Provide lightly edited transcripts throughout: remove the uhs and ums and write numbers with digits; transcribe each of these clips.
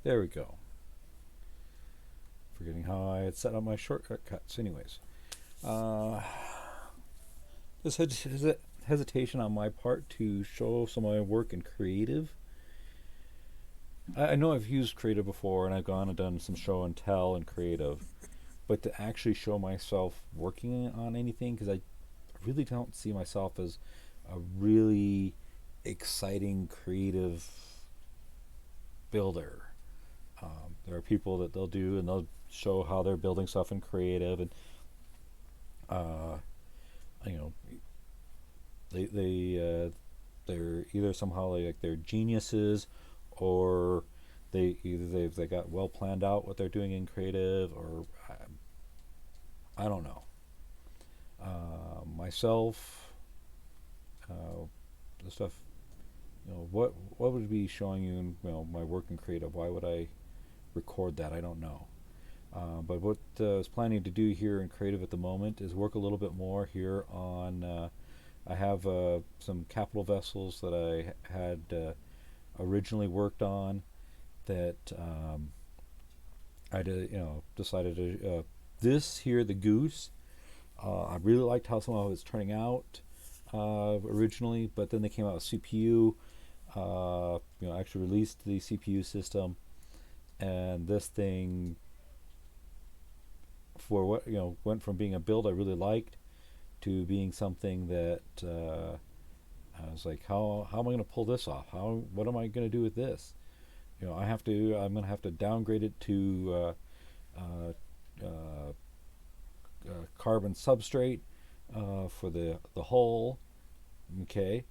There we go. Forgetting how I had set up my shortcuts. Anyways, uh, this hesitation on my part to show some of my work in creative. I know I've used creative before, and I've gone and done some show and tell in creative, but to actually show myself working on anything, because I really don't see myself as a really exciting creative builder. There are people that they'll do and they'll show how they're building stuff in creative, and uh, you know they're either somehow like they're geniuses, or they got well planned out what they're doing in creative, or I don't know. Myself, the stuff, what would be showing you in my work in creative? Why would I record that? I don't know. But what I was planning to do here in creative at the moment is work a little bit more here on. I have some capital vessels that I had originally worked on that I did, decided to. This here, the Goose. I really liked how some of it was turning out originally, but then they came out with CPU. Actually released the CPU system, and this thing, for what went from being a build I really liked to being something that I was like, how am I going to pull this off? What am I going to do with this? I'm going to have to downgrade it to carbon substrate for the hull. Okay,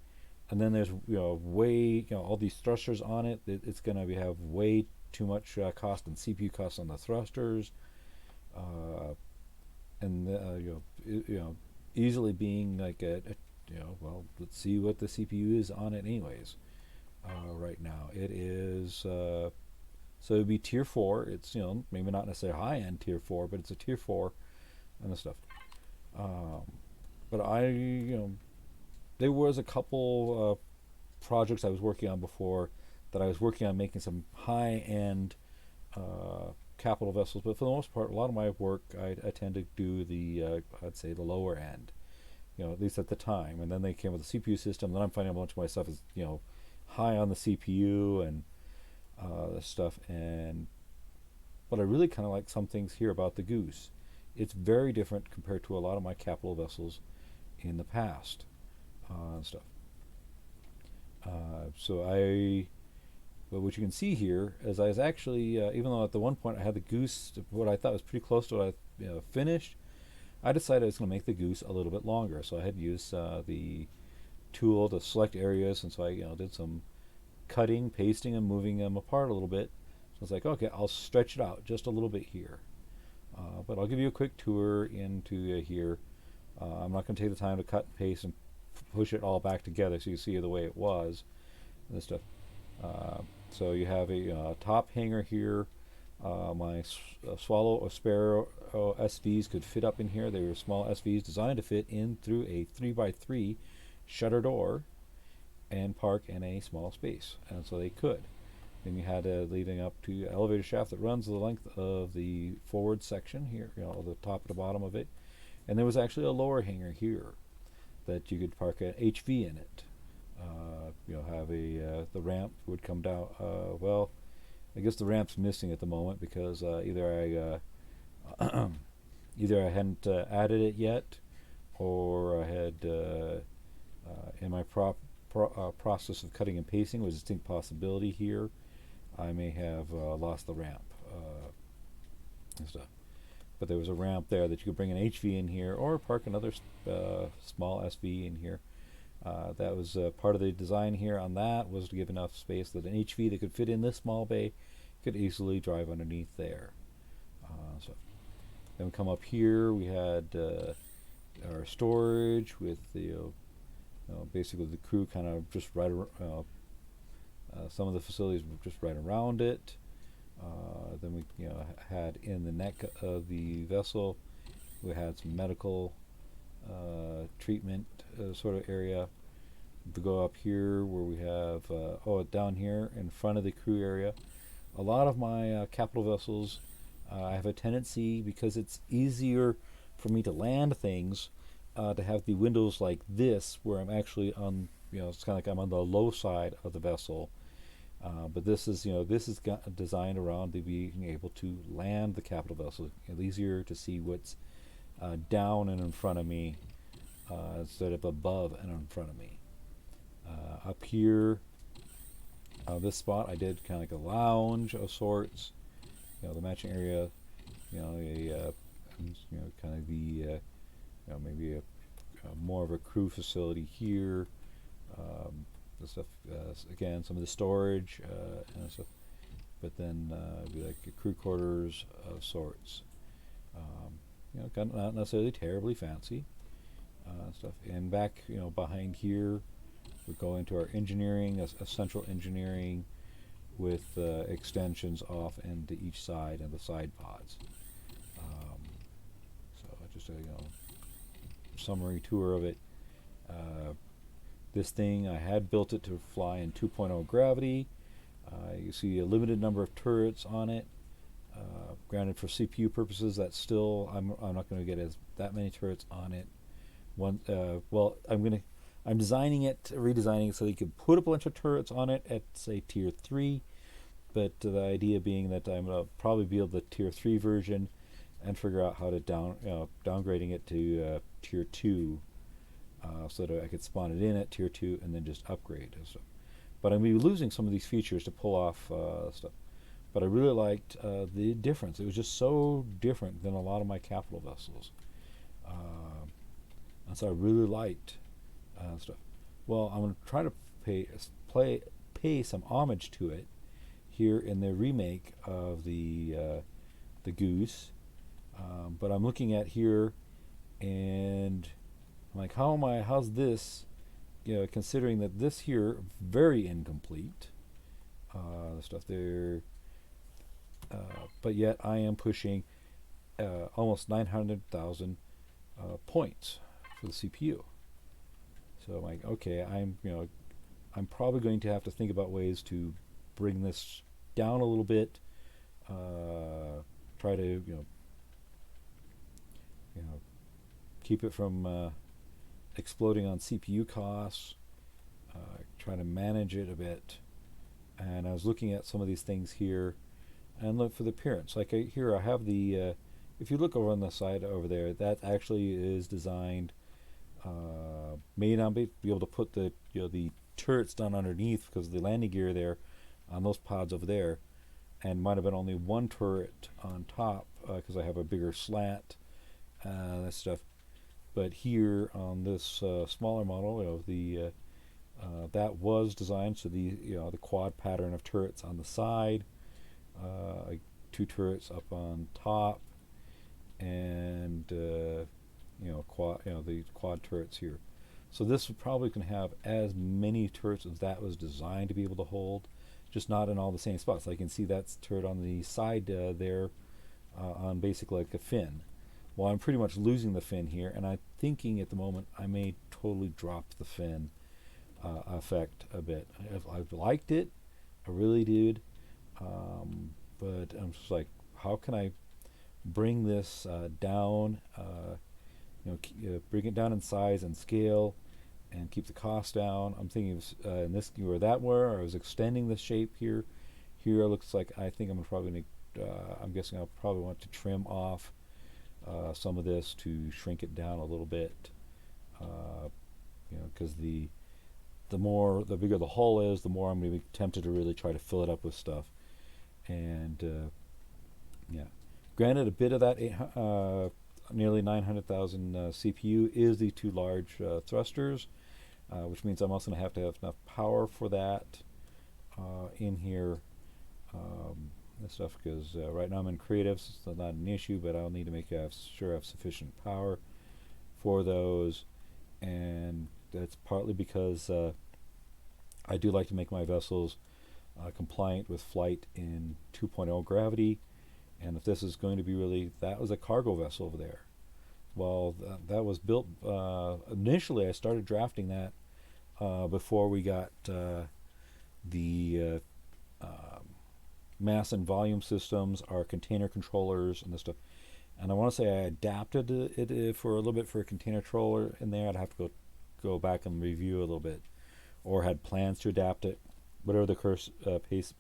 and then there's all these thrusters on it. It's going to have way too much cost and CPU costs on the thrusters, and easily being like well, let's see what the CPU is on it anyways. Right now it is so it'd be tier 4. It's maybe not necessarily high end tier 4, but it's a tier 4 and the stuff. But there was a couple projects I was working on before that I was working on making some high end capital vessels, but for the most part, a lot of my work I tend to do the I'd say the lower end, at least at the time. And then they came with the CPU system. Then I'm finding a bunch of my stuff is high on the CPU and stuff. And but I really kind of like some things here about the Goose. It's very different compared to a lot of my capital vessels in the past and stuff. So but what you can see here is I was actually, even though at the one point I had the Goose, what I thought was pretty close to what I finished, I decided I was going to make the Goose a little bit longer. So I had used the tool to select areas, and so I did some cutting, pasting, and moving them apart a little bit. So it's like, okay, I'll stretch it out just a little bit here. But I'll give you a quick tour into here. I'm not going to take the time to cut and paste and push it all back together so you see the way it was and this stuff. So you have a top hanger here. My swallow or sparrow SVs could fit up in here. They were small SVs designed to fit in through a 3x3 shutter door and park in a small space, and so they could. Then you had leading up to elevator shaft that runs the length of the forward section here, the top and the bottom of it. And there was actually a lower hanger here that you could park an HV in it. Have the ramp would come down. Well, I guess the ramp's missing at the moment because either I hadn't added it yet, or I had in my process of cutting and pasting was a distinct possibility here. I may have lost the ramp and stuff. But there was a ramp there that you could bring an HV in here or park another small SV in here. That was part of the design here on that, was to give enough space that an HV that could fit in this small bay could easily drive underneath there. So then we come up here, we had our storage with the basically the crew kind of just right around. Some of the facilities were just right around it. Then we had in the neck of the vessel, we had some medical treatment sort of area. To go up here where we have down here in front of the crew area, A lot of my capital vessels, I have a tendency, because it's easier for me to land things, to have the windows like this, where I'm actually on, it's kind of like I'm on the low side of the vessel. But this is, this is designed around the being able to land the capital vessel. It's easier to see what's down and in front of me, instead of above and in front of me. Up here, this spot, I did kind of like a lounge of sorts. The matching area, kind of the, maybe more of a crew facility here. The stuff, again, some of the storage and stuff, but then be like crew quarters of sorts. Not necessarily terribly fancy stuff. And back, behind here, we go into our engineering, essential engineering, with extensions off into each side and the side pods. So just a summary tour of it. This thing, I had built it to fly in 2.0 gravity. You see a limited number of turrets on it. Granted, for CPU purposes, that's still, I'm not going to get that many turrets on it. Well, I'm designing it, redesigning it so that you can put a bunch of turrets on it at, say, tier 3. But the idea being that I'm going to probably build the tier 3 version and figure out how to downgrading it to tier 2, so that I could spawn it in at tier 2 and then just upgrade and stuff. But I'm going to be losing some of these features to pull off stuff. But I really liked the difference. It was just so different than a lot of my capital vessels. And so I really liked stuff. Well, I'm going to try to pay some homage to it here in the remake of the Goose. But I'm looking at here, and I'm like, how's this, considering that this here, very incomplete, the stuff there, but yet I am pushing almost 900,000 points for the CPU. So I'm like, okay, I'm probably going to have to think about ways to bring this down a little bit, try to, keep it from exploding on CPU costs, try to manage it a bit. And I was looking at some of these things here, and look for the appearance. Like here, I have the. If you look over on the side over there, that actually is designed. May not be able to put the the turrets down underneath because of the landing gear there on those pods over there, and might have been only one turret on top because I have a bigger slant, that stuff. But here on this smaller model, that was designed so the the quad pattern of turrets on the side, like 2 turrets up on top, and the quad turrets here. So this would probably can have as many turrets as that was designed to be able to hold, just not in all the same spots. I can see that's turret on the side there, on basically like a fin. Well, I'm pretty much losing the fin here, and I'm thinking at the moment I may totally drop the fin effect a bit. I've liked it, I really did, but I'm just like, how can I bring this down? Bring it down in size and scale, and keep the cost down. I'm thinking of in this where I was extending the shape here. Here it looks like I think I'm probably going to. I'm guessing I'll probably want to trim off some of this to shrink it down a little bit. Because the bigger the hull is, the more I'm going to be tempted to really try to fill it up with stuff. And granted, a bit of that nearly 900,000 CPU is the 2 large thrusters, which means I'm also going to have enough power for that in here. And stuff, because right now I'm in creative, so it's not an issue, but I'll need to make sure I have sufficient power for those. And that's partly because I do like to make my vessels compliant with flight in 2.0 gravity. And if this is going to be that was a cargo vessel over there. Well, that was built, initially I started drafting that before we got the mass and volume systems are container controllers and this stuff. And I want to say I adapted it for a little bit for a container controller in there. I'd have to go back and review a little bit, or had plans to adapt it, whatever the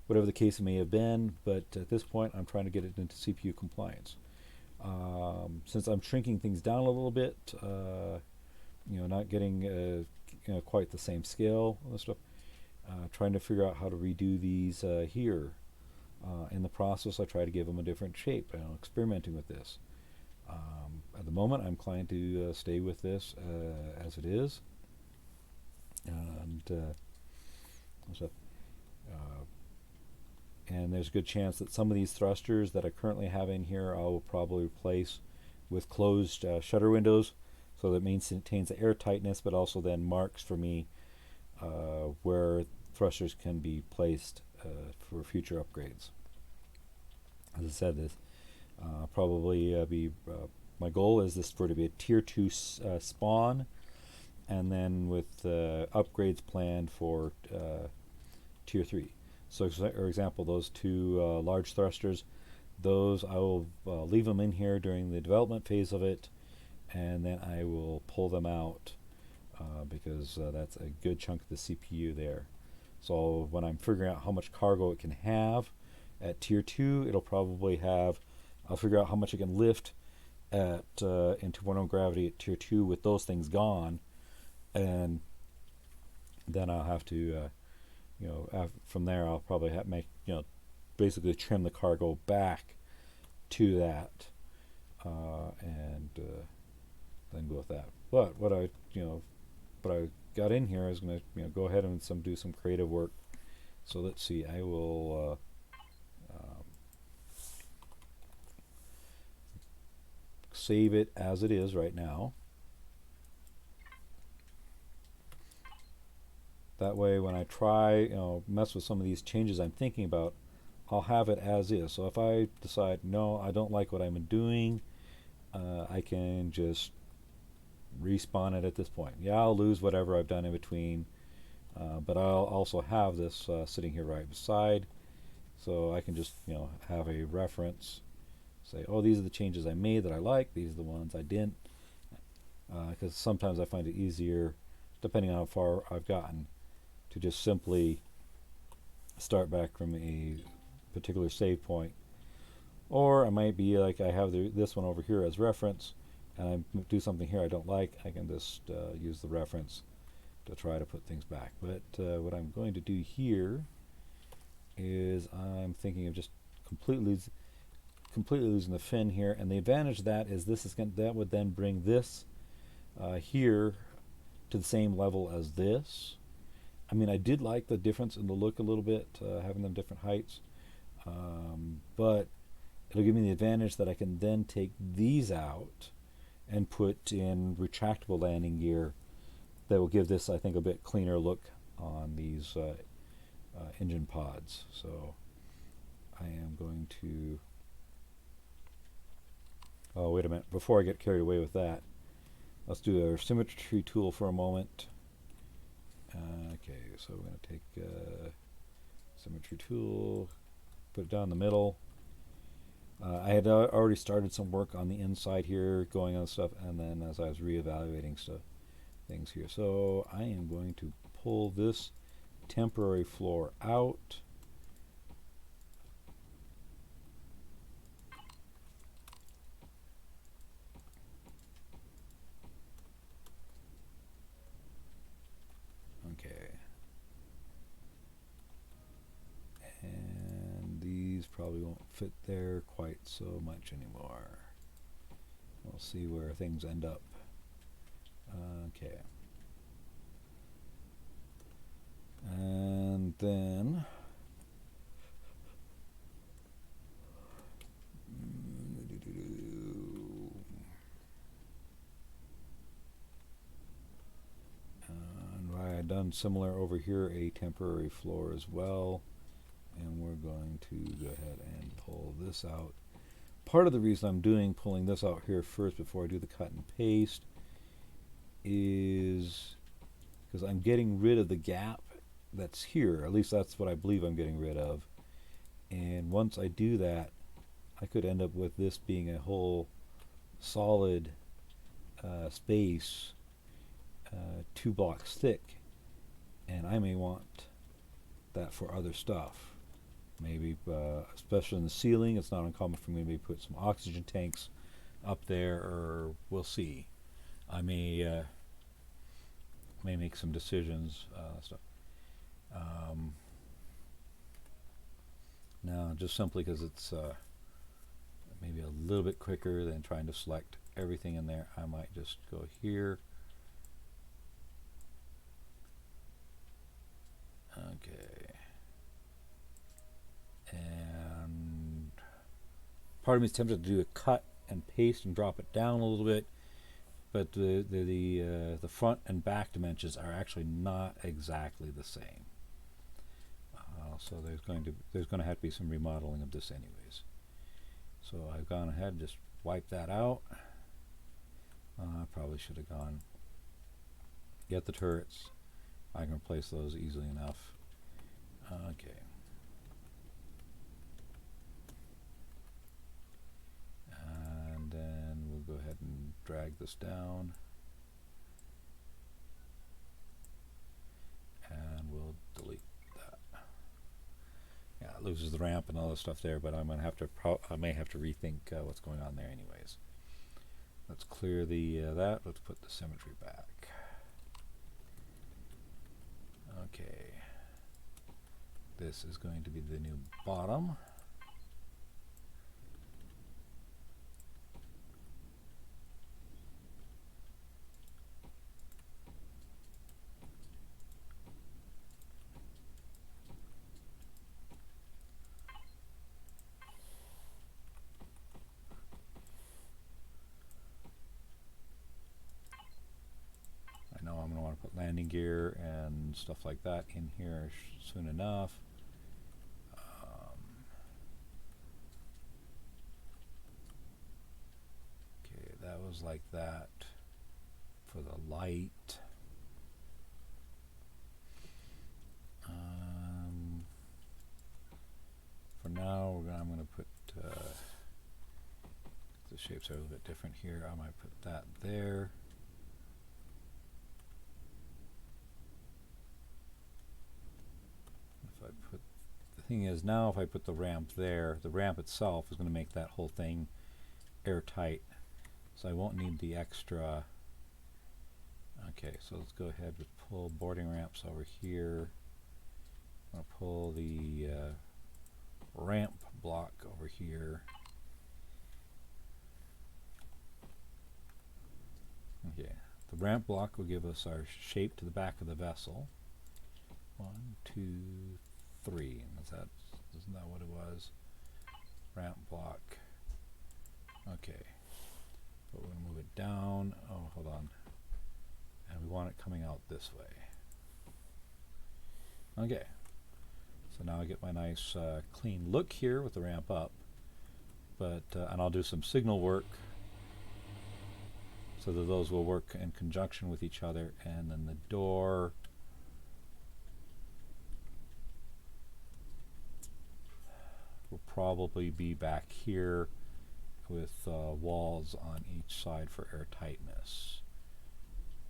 whatever the case may have been. But at this point, I'm trying to get it into CPU compliance. Since I'm shrinking things down a little bit, not getting quite the same scale and stuff. Trying to figure out how to redo these here. In the process, I try to give them a different shape. Experimenting with this. At the moment, I'm inclined to stay with this as it is, and so, and there's a good chance that some of these thrusters that I currently have in here, I will probably replace with closed shutter windows, so that maintains the air tightness, but also then marks for me where thrusters can be placed for future upgrades. As I said, this probably be my goal is this for to be a tier 2 spawn, and then with upgrades planned for tier 3. So for example, those two large thrusters, those I will leave them in here during the development phase of it, and then I will pull them out because that's a good chunk of the CPU there. So when I'm figuring out how much cargo it can have at tier 2, it'll probably have, I'll figure out how much it can lift at in 2.0 gravity at tier 2 with those things gone, and then I'll have to from there I'll probably make basically trim the cargo back to that, and then go with that. But what I got in here is going to go ahead and do some creative work. So let's see, I will save it as it is right now. That way when I try mess with some of these changes I'm thinking about, I'll have it as is. So if I decide no, I don't like what I'm doing, I can just respawn it at this point. Yeah, I'll lose whatever I've done in between, but I'll also have this sitting here right beside, so I can just have a reference, say, oh, these are the changes I made that I like, these are the ones I didn't, because sometimes I find it easier, depending on how far I've gotten, to just simply start back from a particular save point. Or I might be like, I have this one over here as reference, and I do something here I don't like, I can just use the reference to try to put things back. But what I'm going to do here is I'm thinking of just completely losing the fin here, and the advantage of that is that would then bring this here to the same level as this. I mean, I did like the difference in the look a little bit, having them different heights, but it'll give me the advantage that I can then take these out and put in retractable landing gear that will give this, I think, a bit cleaner look on these engine pods. So I am going to, oh wait a minute, before I get carried away with that, let's do our symmetry tool for a moment. Okay, so we're going to take symmetry tool, put it down the middle. I had already started some work on the inside here, going on stuff, and then as I was reevaluating things here. So I am going to pull this temporary floor out. Okay. And these probably won't fit there quite so much anymore. We'll see where things end up. Okay. And then I had done similar over here, a temporary floor as well, and we're going to go ahead and pull this out. Part of the reason I'm pulling this out here first before I do the cut and paste is because I'm getting rid of the gap that's here. At least that's what I believe I'm getting rid of. And once I do that, I could end up with this being a whole solid space, 2 blocks thick, and I may want that for other stuff. Maybe, especially in the ceiling, it's not uncommon for me to maybe put some oxygen tanks up there, or we'll see. I may make some decisions. Stuff. Now, just simply because it's maybe a little bit quicker than trying to select everything in there, I might just go here. Okay. And part of me is tempted to do a cut and paste and drop it down a little bit, but the front and back dimensions are actually not exactly the same. So there's going to have to be some remodeling of this anyways. So I've gone ahead and just wiped that out. I probably should have gone get the turrets. I can replace those easily enough. Okay. And then we'll go ahead and drag this down. And we'll delete that. Yeah, it loses the ramp and all this stuff there, but I'm gonna have to I may have to rethink what's going on there anyways. Let's clear the that. Let's put the symmetry back. Okay. This is going to be the new bottom. I know I'm going to want to put landing gear and stuff like that in here soon enough. Okay, that was like that for the light. For now, I'm going to put the shapes are a little bit different here. I might put that there. If I put the thing is now, if I put the ramp there, the ramp itself is going to make that whole thing airtight. So I won't need the extra. Okay, so let's go ahead and pull boarding ramps over here. I'm going to pull the ramp block over here. Okay, the ramp block will give us our shape to the back of the vessel. 1, 2, 3. Isn't that what it was? Ramp block. Okay. But we're going to move it down. Oh, hold on. And we want it coming out this way. Okay. So now I get my nice clean look here with the ramp up. But and I'll do some signal work so that those will work in conjunction with each other. And then the door will probably be back here with walls on each side for air tightness.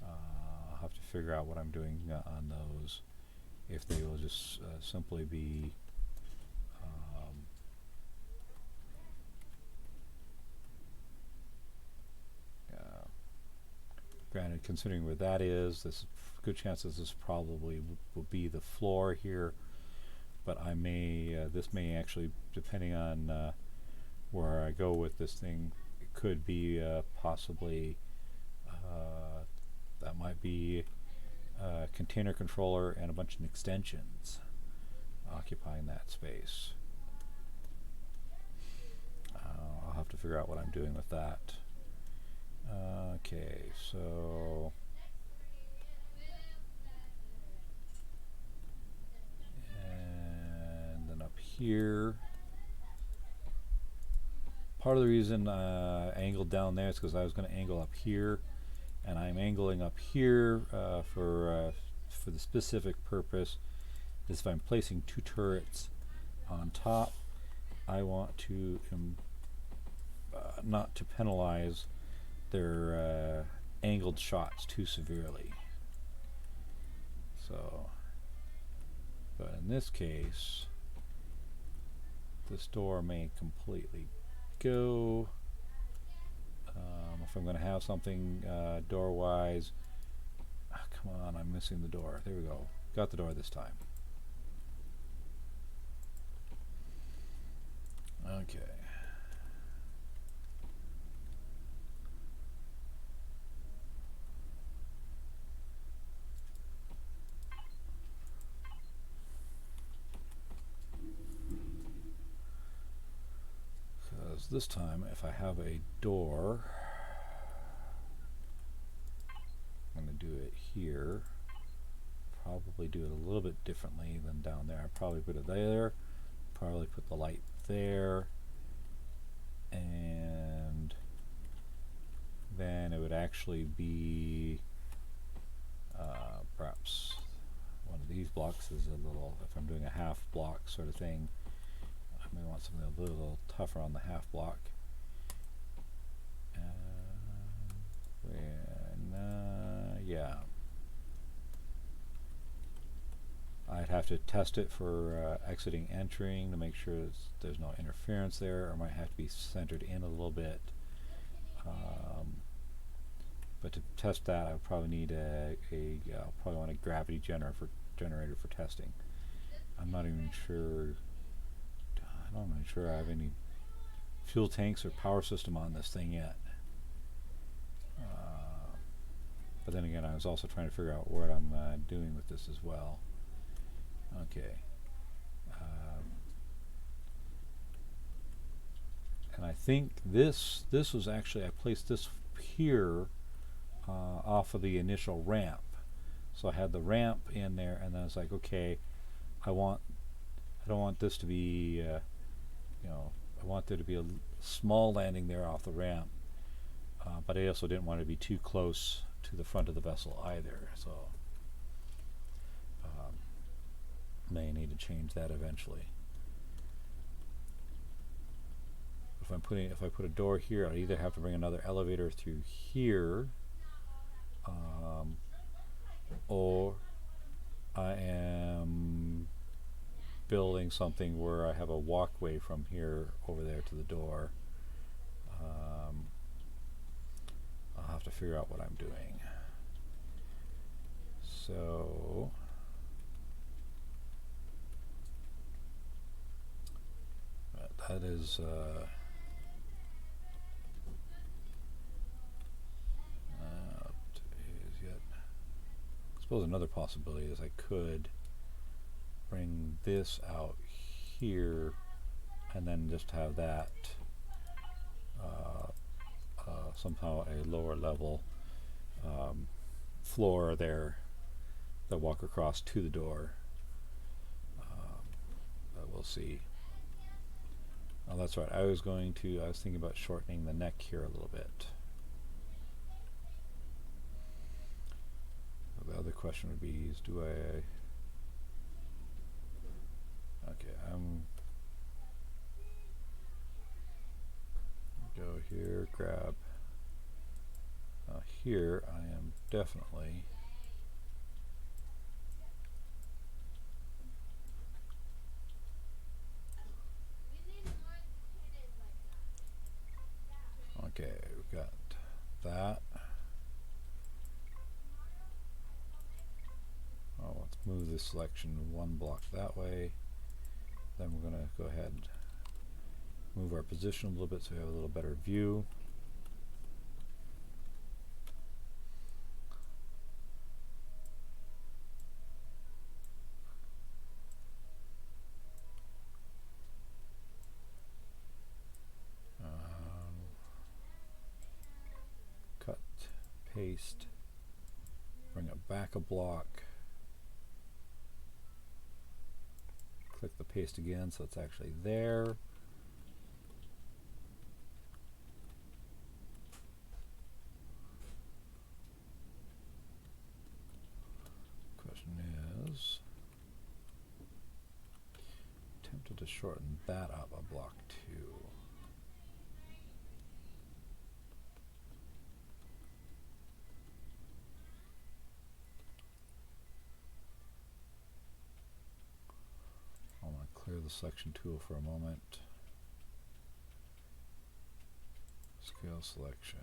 I'll have to figure out what I'm doing on those. If they will just simply be granted, considering where that is, this good chances this probably will be the floor here, but I may this may actually, depending on where I go with this thing, it could be possibly that might be a container controller and a bunch of extensions occupying that space. I'll have to figure out what I'm doing with that. Okay, so and then up here, part of the reason I angled down there is because I was going to angle up here, and I'm angling up here for the specific purpose is if I'm placing two turrets on top, I want to not to penalize their angled shots too severely. So, but in this case, this door may completely go. If I'm going to have something door-wise, come on, I'm missing the door. There we go. Got the door this time. Okay. Because this time, if I have a door, I'm going to do it here. Probably do it a little bit differently than down there. I probably put it there. Probably put the light there. And then it would actually be perhaps one of these blocks is a little, if I'm doing a half block sort of thing, I may want something a little tougher on the half block. Yeah. I'd have to test it for exiting, entering to make sure there's no interference there, or might have to be centered in a little bit. But to test that, I would probably need I'll probably want a gravity generator for testing. I'm not even sure. I'm not even sure I have any fuel tanks or power system on this thing yet. But then again, I was also trying to figure out what I'm doing with this as well. Okay. And I think this was actually, I placed this here off of the initial ramp. So I had the ramp in there, and then I was like, okay, I don't want this to be, I want there to be a small landing there off the ramp, but I also didn't want it to be too close to the front of the vessel either. So may need to change that eventually. If I put a door here, I either have to bring another elevator through here, or I am building something where I have a walkway from here over there to the door. I'll have to figure out what I'm doing. So that is I suppose another possibility is I could bring this out here and then just have that somehow a lower level floor there that walk across to the door. But we'll see. Oh, that's right. I was thinking about shortening the neck here a little bit. The other question would be, okay, go here, grab here. I am definitely okay. We've got that. Let's move this selection one block that way. Then we're going to go ahead and move our position a little bit so we have a little better view. Cut, paste, bring it back a block. Click the paste again so it's actually there. Question is, shorten that up a block too. I'm going to clear the selection tool for a moment. Scale selection.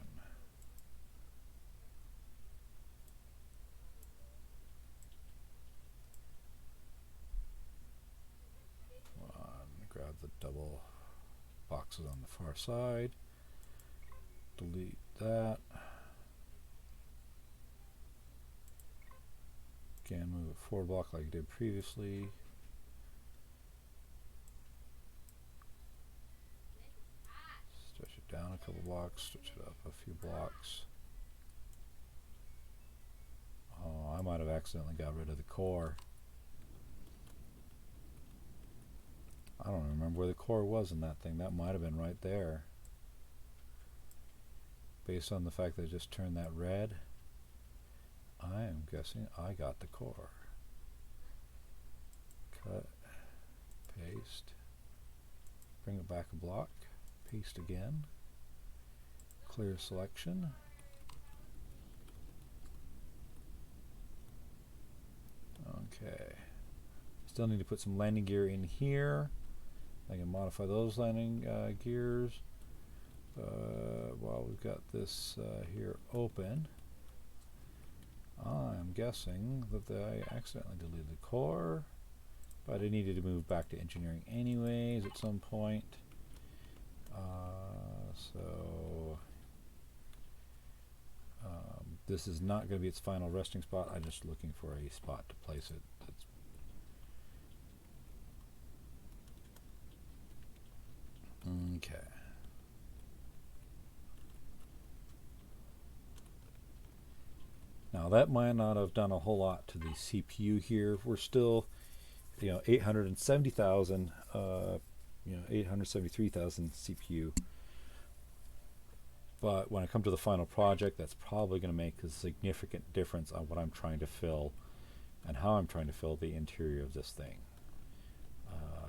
Grab the double boxes on the far side, delete that. Again, move it forward block like I did previously. Stretch it down a couple blocks, stretch it up a few blocks. Oh, I might have accidentally got rid of the core. I don't remember where the core was in that thing. That might have been right there. Based on the fact that I just turned that red, I am guessing I got the core. Cut, paste, bring it back a block, paste again, clear selection. Okay. Still need to put some landing gear in here. I can modify those landing gears while we've got this here open. I'm guessing that I accidentally deleted the core, but I needed to move back to engineering anyways at some point. So this is not going to be its final resting spot. I'm just looking for a spot to place it. Okay. Now that might not have done a whole lot to the CPU here. We're still, 870,000, 873,000 CPU. But when I come to the final project, that's probably going to make a significant difference on what I'm trying to fill and how I'm trying to fill the interior of this thing.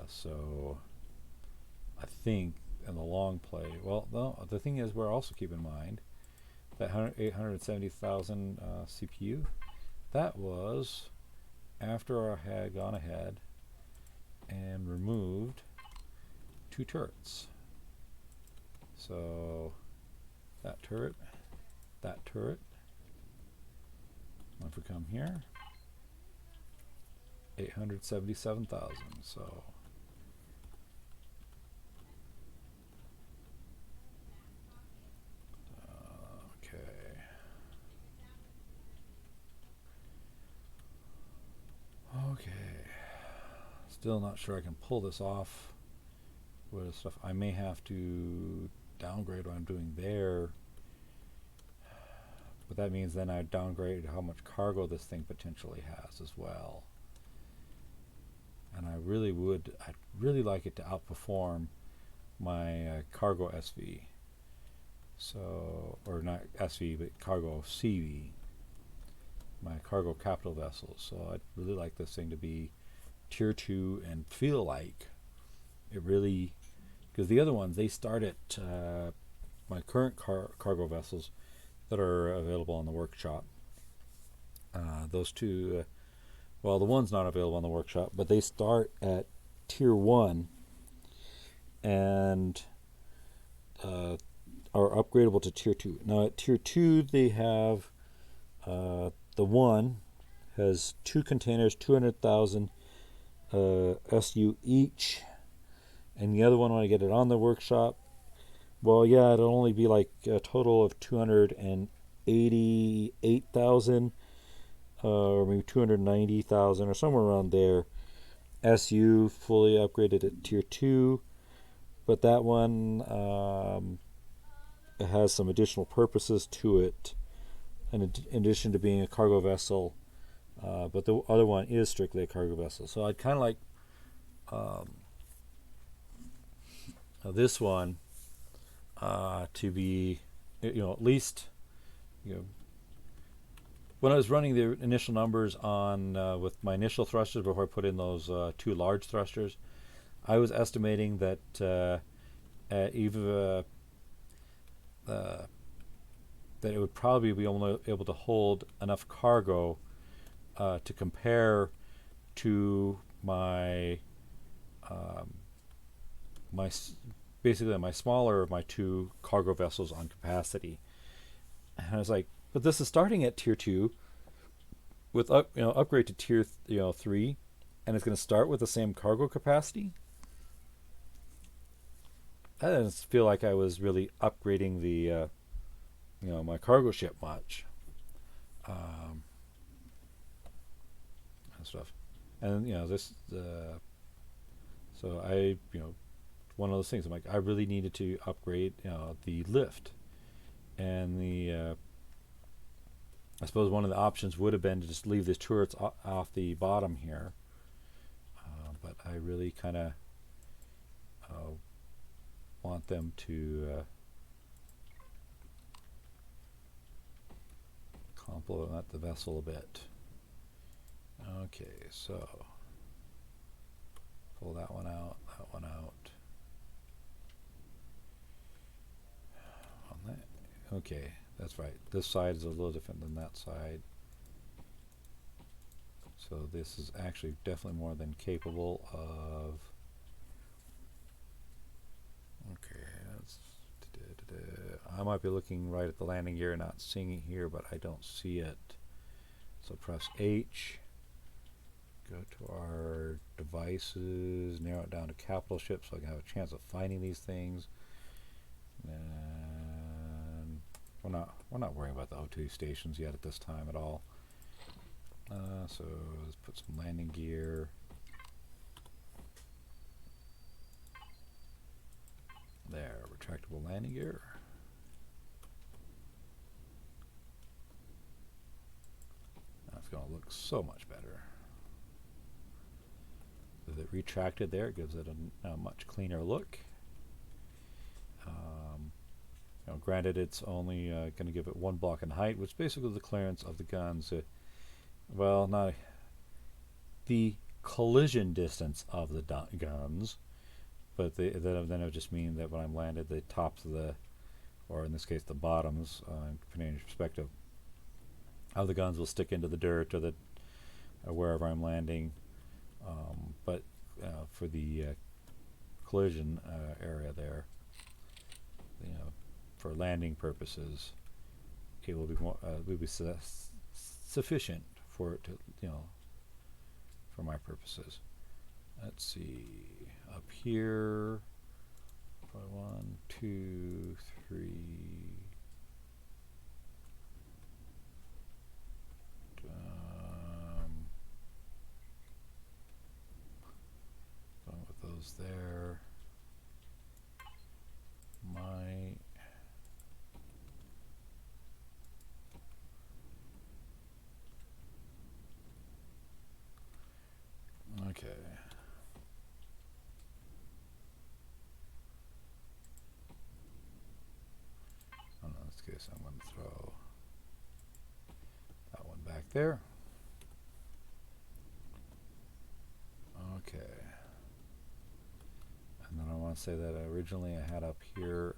So I think in the long play, well, no, the thing is, we're also keep in mind that 870,000 CPU, that was after I had gone ahead and removed 2 turrets. So that turret, if we come here, 877,000. So okay, still not sure I can pull this off with stuff. I may have to downgrade what I'm doing there, but that means then I downgrade how much cargo this thing potentially has as well. And I'd really like it to outperform my cargo SV. So, or not SV, but cargo CV, my cargo capital vessels. So I'd really like this thing to be tier 2 and feel like it really, because the other ones, they start at my current cargo vessels that are available on the workshop. Those two, well, the one's not available on the workshop, but they start at tier 1 and are upgradable to tier 2. Now at tier 2 they have the one has 2 containers, 200,000 SU each, and the other one, when I get it on the workshop, well, yeah, it'll only be like a total of 288,000 or maybe 290,000 or somewhere around there. SU fully upgraded at tier 2, but that one it has some additional purposes to it in addition to being a cargo vessel, but the other one is strictly a cargo vessel. So I'd kind of like this one to be, at least, when I was running the initial numbers on with my initial thrusters before I put in those 2 large thrusters, I was estimating that even that it would probably be only able to hold enough cargo to compare to my um, my basically my smaller of my two cargo vessels on capacity. And I was like, but this is starting at tier 2 with upgrade to tier 3, and it's going to start with the same cargo capacity. I didn't feel like I was really upgrading the my cargo ship much, um, and stuff. And this so I one of those things. I'm like, I really needed to upgrade the lift, and the I suppose one of the options would have been to just leave the turrets off the bottom here, but I really kind of want them to complement the vessel a bit. Okay, so pull that one out, that one out. On that, okay, that's right. This side is a little different than that side. So this is actually definitely more than capable of. Okay, I might be looking right at the landing gear, not seeing it here, but I don't see it. So press H, go to our devices, narrow it down to capital ship so I can have a chance of finding these things. And we're not worrying about the O2 stations yet at this time at all. So let's put some landing gear. There, retractable landing gear. That's going to look so much better. With it retracted there, it gives it a much cleaner look. Granted, it's only going to give it 1 block in height, which is basically the clearance of the guns. Well, not the collision distance of the guns, but then it would just mean that when I'm landed, the tops of the, or in this case the bottoms, depending on your perspective, of the guns will stick into the dirt or the wherever I'm landing. But for the collision area there, for landing purposes, it will be more will be sufficient for it to for my purposes. Let's see, up here, 1, 2, 3. Going with those there. Okay. In this case, I'm going to throw that one back there. Okay. And then I want to say that originally I had up here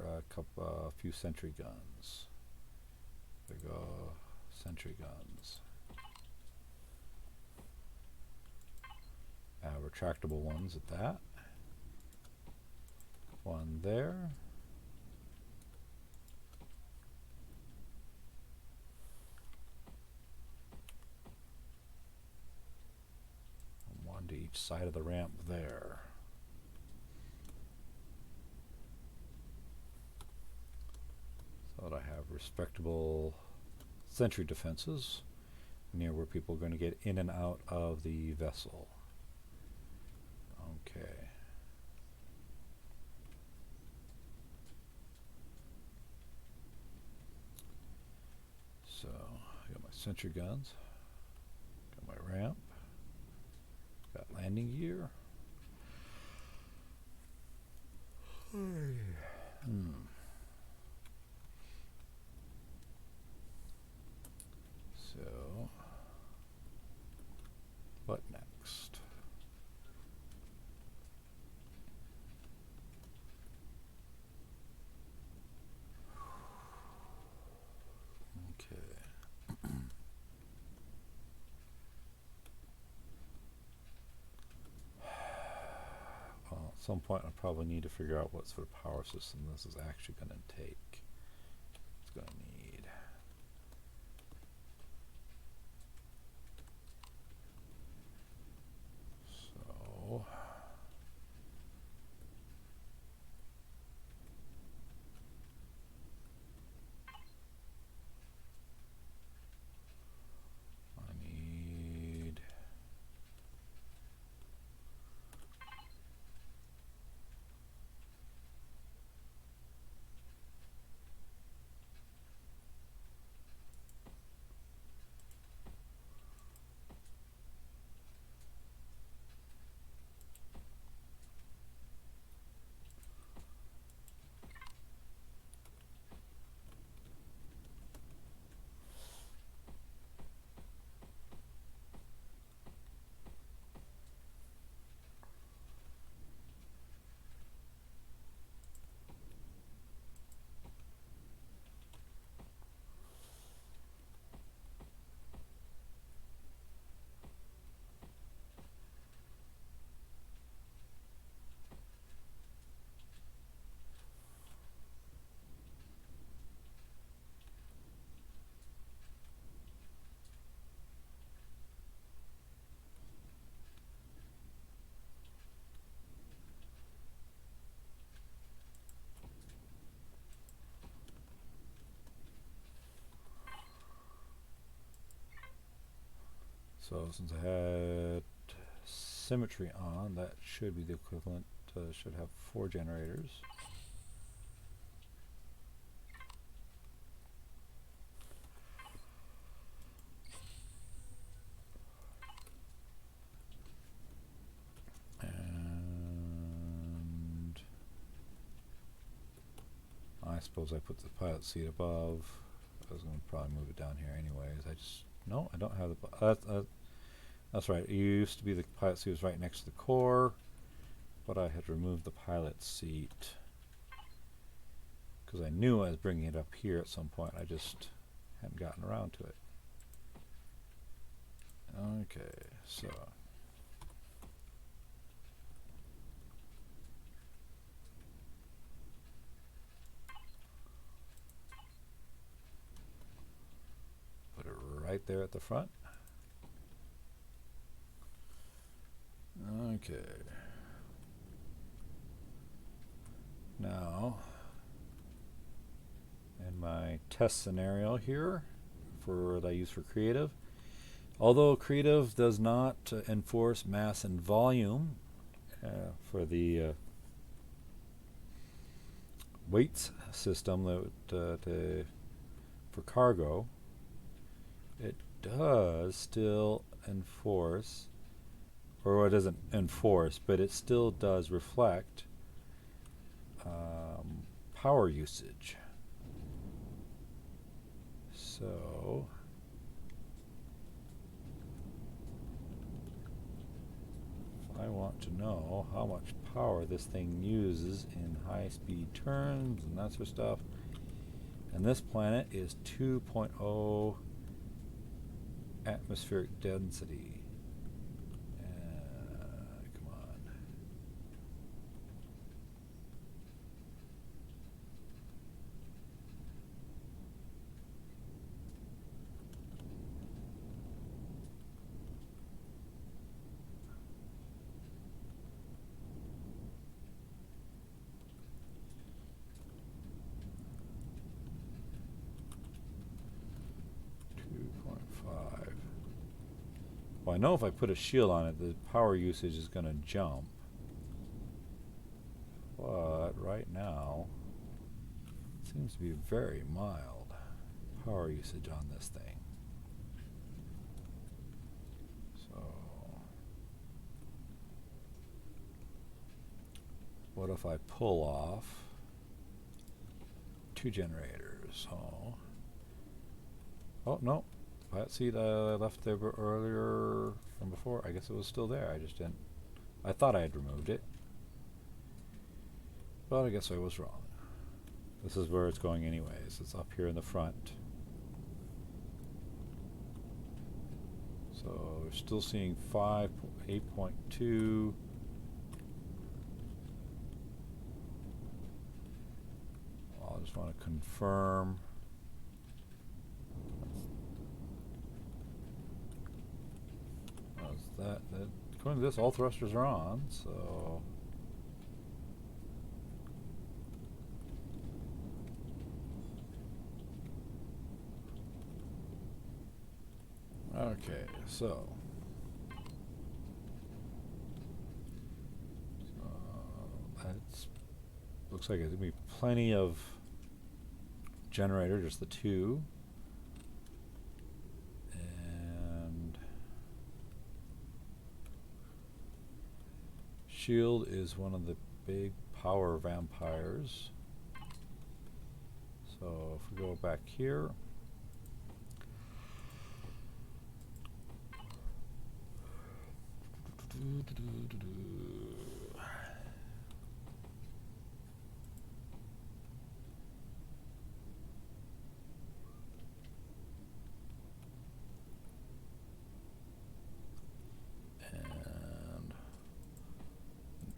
a few sentry guns. There we go, sentry guns. Retractable ones at that. One there. And one to each side of the ramp there. So that I have respectable sentry defenses near where people are going to get in and out of the vessel. Okay. So I got my sentry guns, got my ramp, got landing gear. So what next? some point I probably need to figure out what sort of power system this is actually going to take. It's going to need. So I need. So since I had symmetry on, that should be the equivalent. Should have 4 generators. And I suppose I put the pilot seat above. I was going to probably move it down here anyways. No, I don't have the. That's right. It used to be the pilot seat was right next to the core, but I had removed the pilot seat because I knew I was bringing it up here at some point. I just hadn't gotten around to it. Okay, so. Put it right there at the front. Okay. Now, in my test scenario here that I use for Creative, although Creative does not enforce mass and volume for the weights system for cargo, it does still enforce, or it doesn't enforce, but it still does reflect power usage. So if I want to know how much power this thing uses in high-speed turns and that sort of stuff, and this planet is 2.0 atmospheric density. Come on. Well, I know if I put a shield on it, the power usage is going to jump. But right now, it seems to be very mild power usage on this thing. So, what if I pull off 2 generators? Oh no. Pilot seat I left there earlier from before. I guess it was still there. I just didn't. I thought I had removed it, but I guess I was wrong. This is where it's going anyways. It's up here in the front. So we're still seeing 8.2. I just want to confirm. That according to this, all thrusters are on, so okay, so that looks like there's gonna be plenty of generator, just the two. Shield is one of the big power vampires. So if we go back here,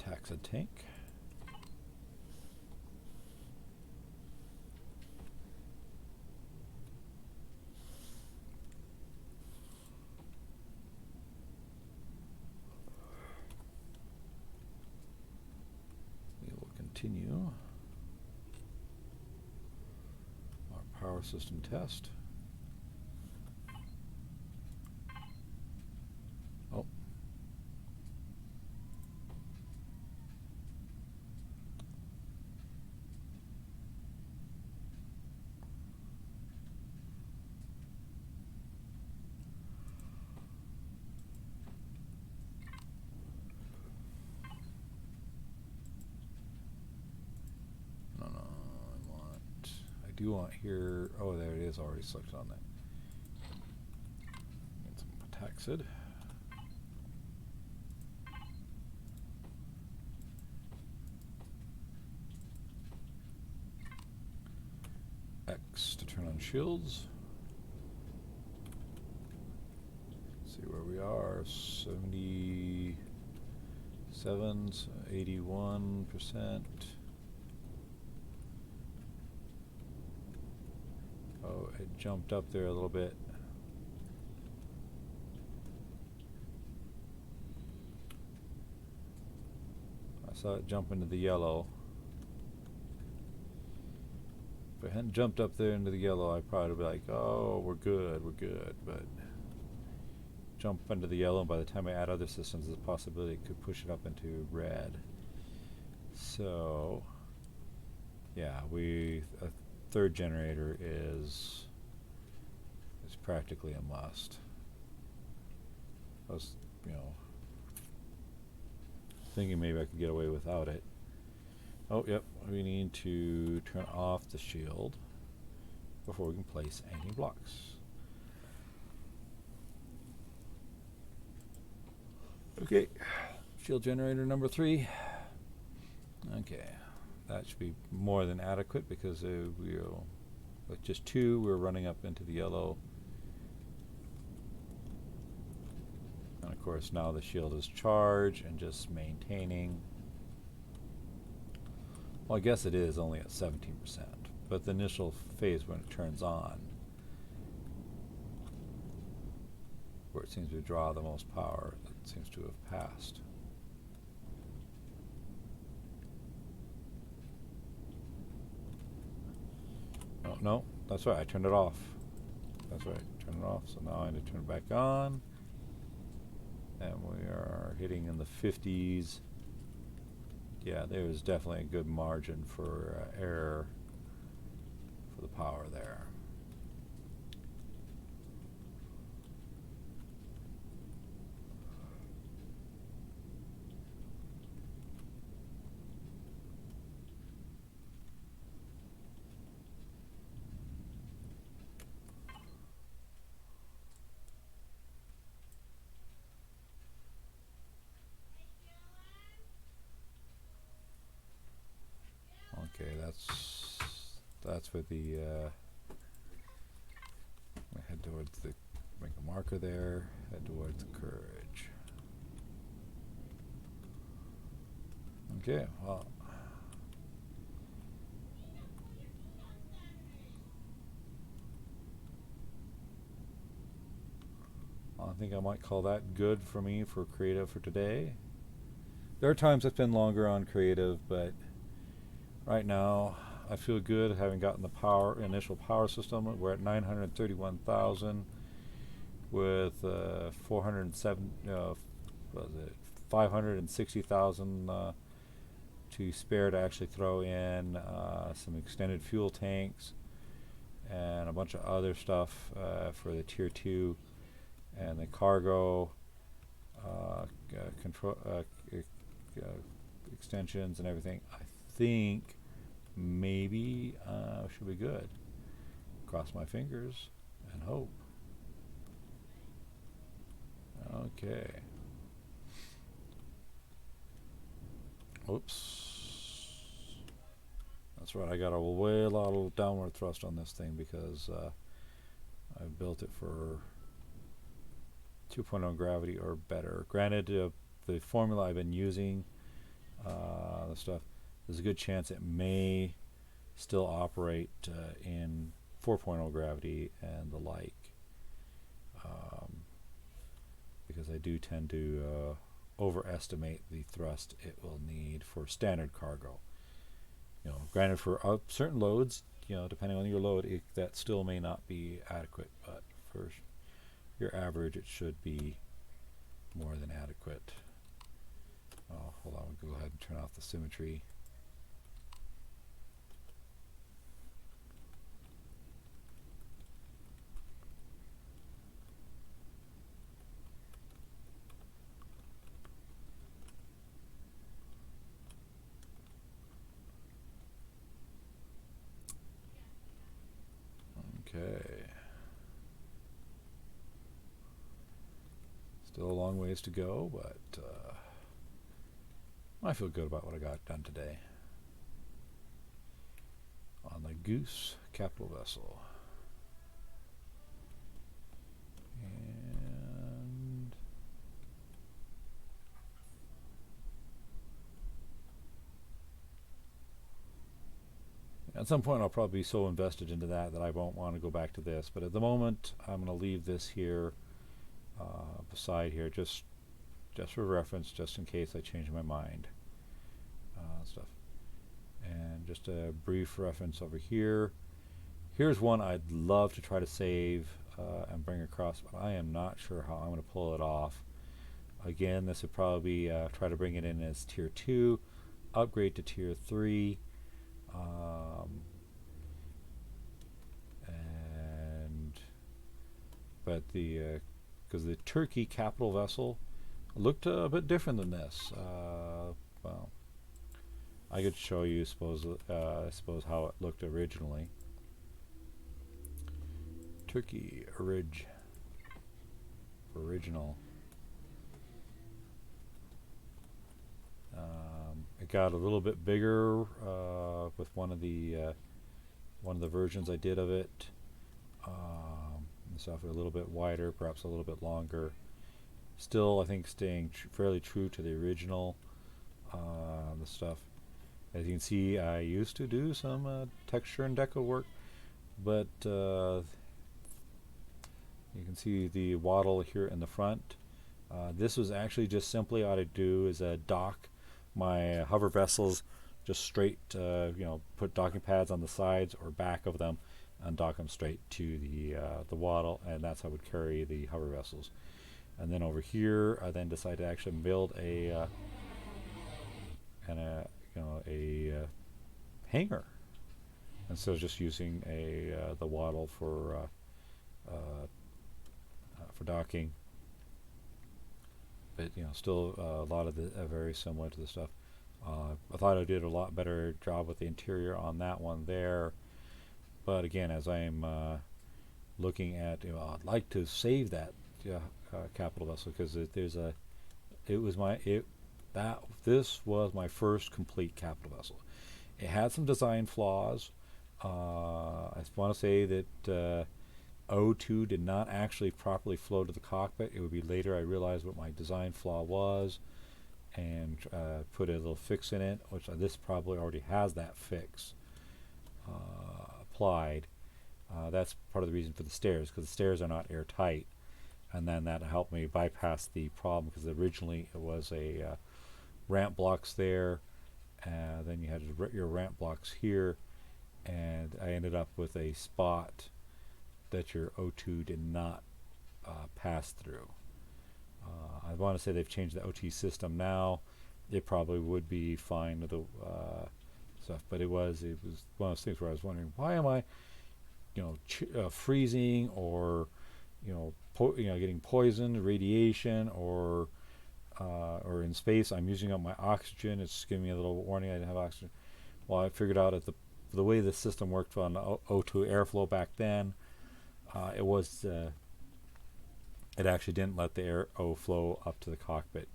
attacks a tank. We will continue our power system test. Oh. I do want here, oh there it is already selected on that. Get some Pataxid. X to turn on shields. Let's see where we are, 77, 81%. Oh, it jumped up there a little bit. I saw it jump into the yellow. If it hadn't jumped up there into the yellow, I'd probably be like, oh, we're good. But jump into the yellow, and by the time I add other systems, there's a possibility it could push it up into red. So, yeah, a third generator is practically a must. I was, thinking maybe I could get away without it. Oh, yep, we need to turn off the shield before we can place any blocks. Okay, shield generator number 3. Okay, that should be more than adequate because with just 2, we're running up into the yellow. And of course, now the shield is charged and just maintaining. Well, I guess it is only at 17%, but the initial phase when it turns on, where it seems to draw the most power, it seems to have passed. Oh, no, that's right, I turned it off. That's right, turn it off, so now I need to turn it back on. And we are hitting in the 50s. Yeah, there is definitely a good margin for error for the power there. Okay, that's with the head towards the, make a marker there, head towards the courage. Okay, well, I think I might call that good for me for creative for today. There are times it's been longer on creative, but right now I feel good having gotten the initial power system. We're at 931,000 with 407, what was it, 560,000 to spare to actually throw in some extended fuel tanks and a bunch of other stuff for the tier 2 and the cargo control extensions and everything. I think maybe should be good. Cross my fingers and hope. Okay. Oops. That's right, I got a lot of downward thrust on this thing because I built it for 2.0 gravity or better. Granted, the formula I've been using, the stuff, there's a good chance it may still operate in 4.0 gravity and the like, because I do tend to overestimate the thrust it will need for standard cargo. Granted, for certain loads, depending on your load, that still may not be adequate, but for your average, it should be more than adequate. Oh, hold on, we'll go ahead and turn off the symmetry. Okay. Still a long ways to go, but I feel good about what I got done today on the Goose capital vessel. And at some point I'll probably be so invested into that I won't want to go back to this, but at the moment I'm going to leave this here beside here just for reference, just in case I change my mind. Stuff. And just a brief reference over here. Here's one I'd love to try to save and bring across, but I am not sure how I'm going to pull it off. Again, this would probably be try to bring it in as tier 2, upgrade to tier 3, but because the Turkey capital vessel looked a bit different than this. Well, I could show you, I suppose, how it looked originally. Turkey original. It got a little bit bigger with one of the versions I did of it. The stuff a little bit wider, perhaps a little bit longer. Still, I think staying fairly true to the original. The stuff, as you can see, I used to do some texture and deco work, but you can see the wattle here in the front. This was actually just simply all I do is dock my hover vessels just straight, put docking pads on the sides or back of them and dock them straight to the wattle, and that's how I would carry the hover vessels. And then over here, I then decided to actually build a hanger instead of just using the wattle for docking. But still a lot of the very similar to the stuff. I thought I did a lot better job with the interior on that one there. But again, as I'm looking at, I'd like to save that capital vessel because this was my first complete capital vessel. It had some design flaws. I want to say that O2 did not actually properly flow to the cockpit. It would be later I realized what my design flaw was and put a little fix in it, which this probably already has that fix applied. That's part of the reason for the stairs, because the stairs are not airtight. and then that helped me bypass the problem, because originally it was a ramp blocks there, then you had your ramp blocks here, and I ended up with a spot that your O2 did not pass through. I want to say they've changed the OT system now. It probably would be fine with the stuff, but it was one of those things where I was wondering, why am I, freezing, or getting poisoned, radiation, or in space I'm using up my oxygen. It's giving me a little warning I didn't have oxygen. Well, I figured out the way the system worked on O2 airflow back then, it actually didn't let the air flow up to the cockpit.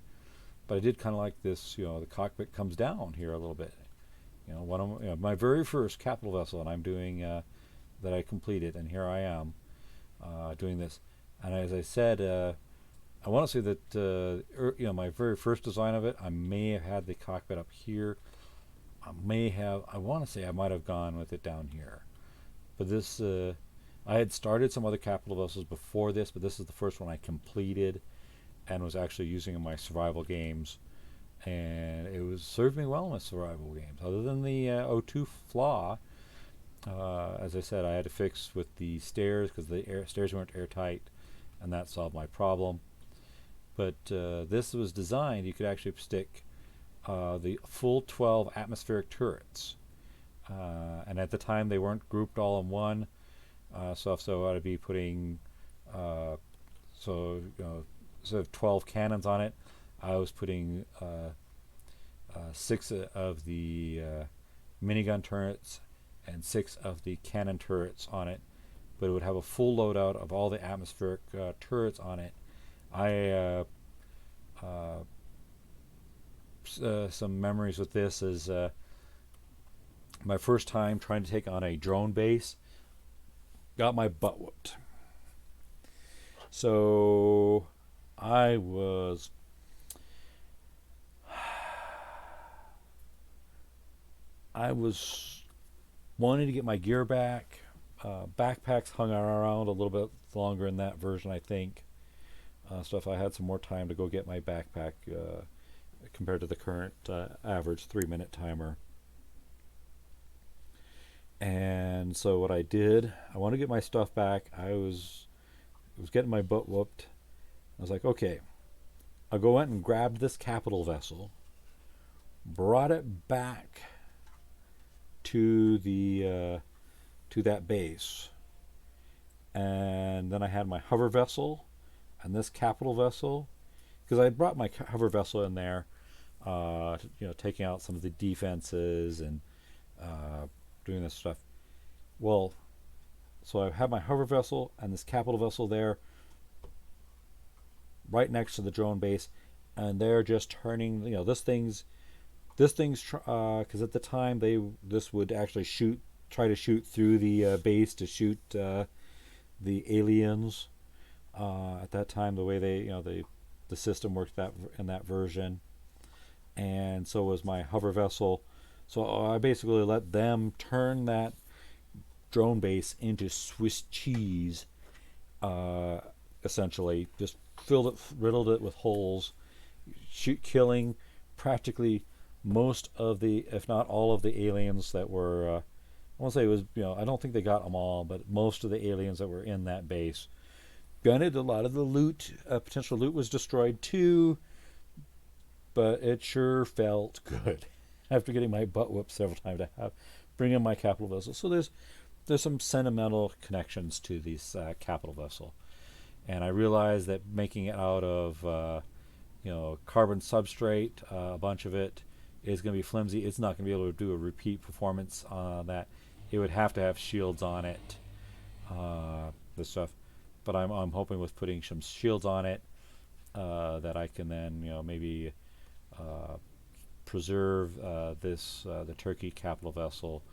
But I did kind of like this, the cockpit comes down here a little bit. My very first capital vessel, and I'm doing that I completed, and here I am doing this. And as I said, I want to say that my very first design of it, I may have had the cockpit up here. I want to say I might have gone with it down here. But this, I had started some other capital vessels before this, but this is the first one I completed and was actually using in my survival games. And it was served me well in my survival games. Other than the O2 flaw, as I said, I had to fix with the stairs because the stairs weren't airtight, and that solved my problem. But this was designed, you could actually stick the full 12 atmospheric turrets. And at the time, they weren't grouped all in one. So I'd be putting, instead of 12 cannons on it, I was putting 6 of the minigun turrets and 6 of the cannon turrets on it. But it would have a full loadout of all the atmospheric turrets on it. Some memories with this is my first time trying to take on a drone base. Got my butt whooped. So I was wanting to get my gear back. Backpacks hung around a little bit longer in that version, I think. So if I had some more time to go get my backpack compared to the current average 3-minute timer. And so what I did, I want to get my stuff back. I was getting my butt whooped. I was like, okay, I'll go out and grab this capital vessel, brought it back to that base, and then I had my hover vessel and this capital vessel, because I had brought my hover vessel in there, taking out some of the defenses and doing this stuff. Well, so I have my hover vessel and this capital vessel there, right next to the drone base, and they're just turning. This thing's because at the time this would actually try to shoot through the base to shoot the aliens. At that time, the way the system worked in that version, and so was my hover vessel. So I basically let them turn that drone base into Swiss cheese, essentially. Just riddled it with holes, killing practically most of the, if not all of the aliens that were, I won't say it was, I don't think they got them all, but most of the aliens that were in that base. Granted, a lot of the loot, potential loot, was destroyed too, but it sure felt good after getting my butt whooped several times to bring in my capital vessel. So there's some sentimental connections to this capital vessel, and I realized that making it out of carbon substrate, a bunch of it is going to be flimsy. It's not going to be able to do a repeat performance on that. It would have to have shields on it, this stuff. But I'm hoping with putting some shields on it that I can then maybe preserve the Turkey capital vessel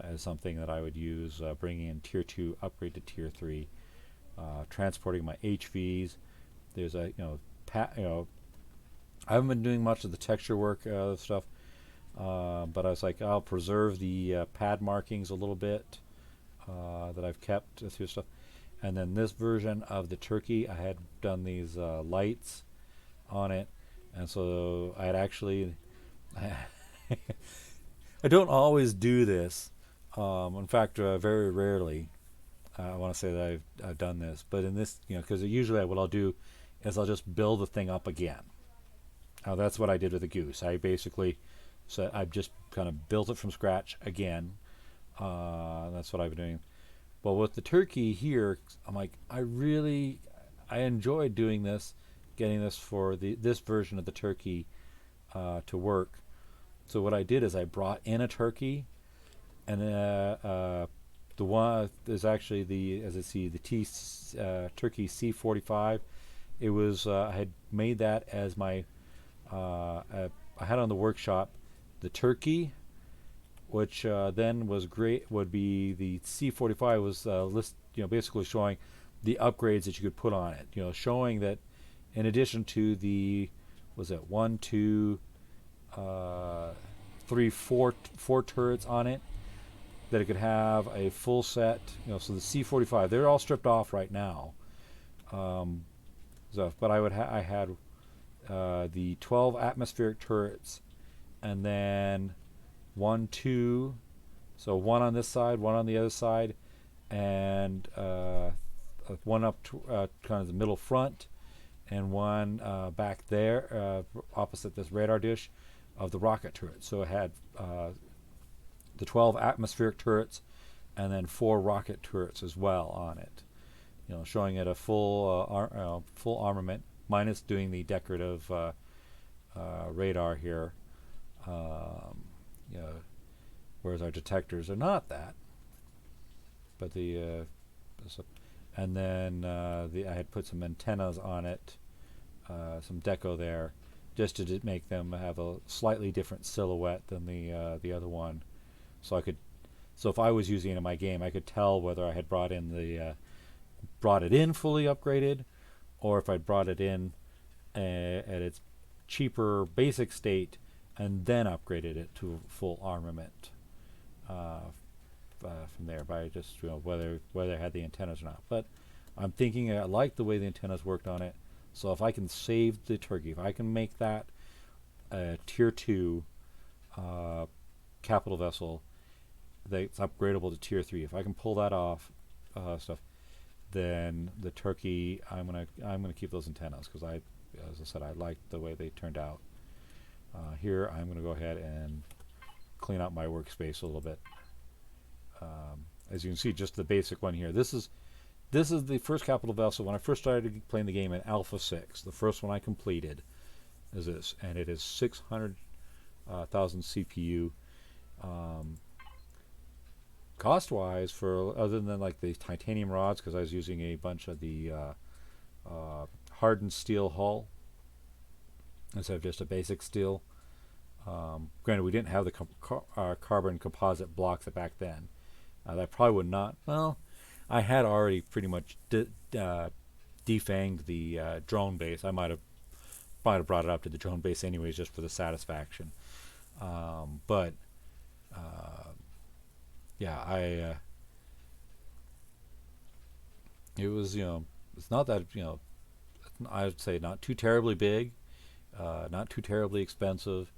as something that I would use, bringing in tier 2, upgrade to tier 3, transporting my HVs. There's I haven't been doing much of the texture work stuff, but I was like, I'll preserve the pad markings a little bit that I've kept through stuff. And then this version of the turkey, I had done these lights on it, and so I had actually I don't always do this. In fact, very rarely. I want to say that I've done this, but in this, because usually what I'll do is I'll just build the thing up again. That's what I did with the goose. I basically, so I just kind of built it from scratch again. That's what I've been doing. Well, with the turkey here, I'm like, I enjoyed doing this, getting this for this version of the turkey to work. So what I did is I brought in a turkey, and the one is actually as I see, the turkey C45. It was I had made that as my I had on the workshop the turkey, which then was great. Would be the C45 was basically showing the upgrades that you could put on it. Showing that in addition to the was it one, two, three, four turrets on it, that it could have a full set. So the C45, they're all stripped off right now. But I had the 12 atmospheric turrets, and then one, two, so one on this side, one on the other side, and one up to kind of the middle front, and one back there opposite this radar dish of the rocket turret. So it had the 12 atmospheric turrets and then 4 rocket turrets as well on it. Showing it a full full armament, minus doing the decorative radar here. Whereas our detectors are not that. But and then I had put some antennas on it, some deco there, just to make them have a slightly different silhouette than the other one. So if I was using it in my game, I could tell whether I had brought it in fully upgraded, or if I'd brought it in at its cheaper basic state and then upgraded it to full armament from there, by just whether it had the antennas or not. But I'm thinking I like the way the antennas worked on it. So if I can save the turkey, if I can make that a tier 2 capital vessel that's upgradable to tier 3, if I can pull that off stuff, then the turkey, I'm gonna keep those antennas, because as I said, I liked the way they turned out. Here I'm gonna go ahead and clean out my workspace a little bit. As you can see, just the basic one here. This is the first capital vessel. When I first started playing the game in Alpha 6, the first one I completed is this, and it is 600,000 CPU. Cost-wise, for other than like the titanium rods, because I was using a bunch of the hardened steel hull instead of just a basic steel. Granted, we didn't have the carbon composite blocks back then. That probably would not. Well, I had already pretty much defanged the drone base. I might have brought it up to the drone base anyways, just for the satisfaction. But yeah, it was it's not that I'd say not too terribly big, not too terribly expensive,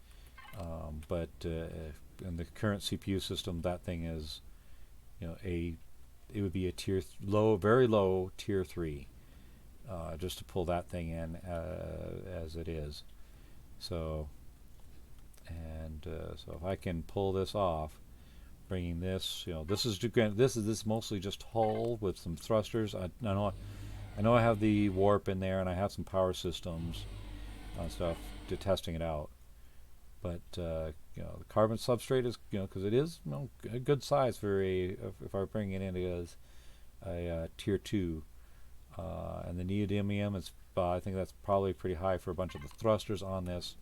but in the current CPU system, that thing is it would be a very low tier 3, just to pull that thing in as it is. So so if I can pull this off, bringing this, this is mostly just hull with some thrusters. I know I have the warp in there, and I have some power systems and stuff to testing it out. But the carbon substrate is because it is a good size for if I bring it in as a tier 2, and the neodymium is I think that's probably pretty high for a bunch of the thrusters on this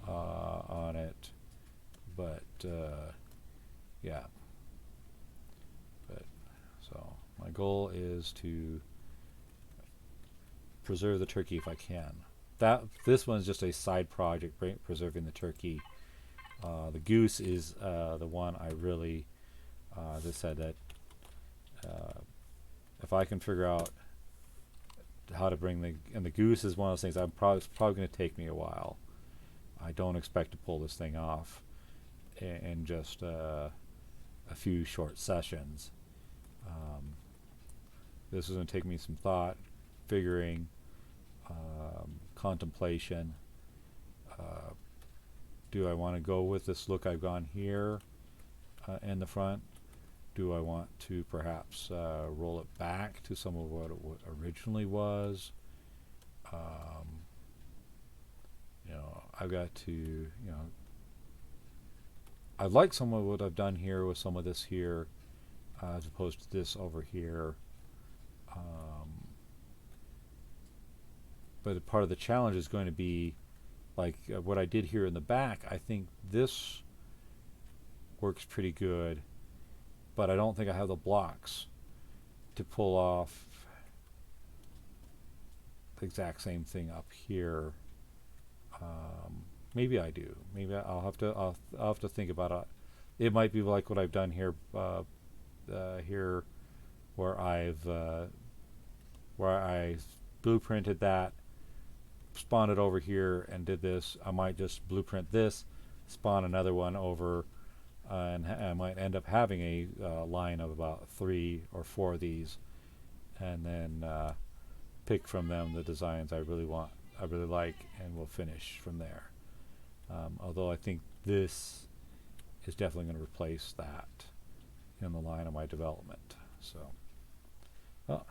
on it. But yeah. But so my goal is to preserve the turkey if I can. This one's just a side project, preserving the turkey. The goose is the one I really, as I said, that if I can figure out how to bring and the goose is one of those things it's probably going to take me a while. I don't expect to pull this thing off in just a few short sessions. This is going to take me some thought, figuring, contemplation. Do I want to go with this look I've gone here in the front? Do I want to perhaps roll it back to some of what it originally was? I've got to, I like some of what I've done here with some of this here, as opposed to this over here. But part of the challenge is going to be like what I did here in the back. I think this works pretty good, but I don't think I have the blocks to pull off the exact same thing up here. Maybe I do. Maybe I'll have to think about it. It might be like what I've done here, here, where I blueprinted that, spawned it over here, and did this. I might just blueprint this, spawn another one over, and I might end up having a line of about 3 or 4 of these, and then pick from them the designs I really like, and we'll finish from there. Although I think this is definitely going to replace that in the line of my development. So, well,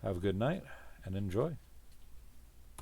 have a good night and enjoy.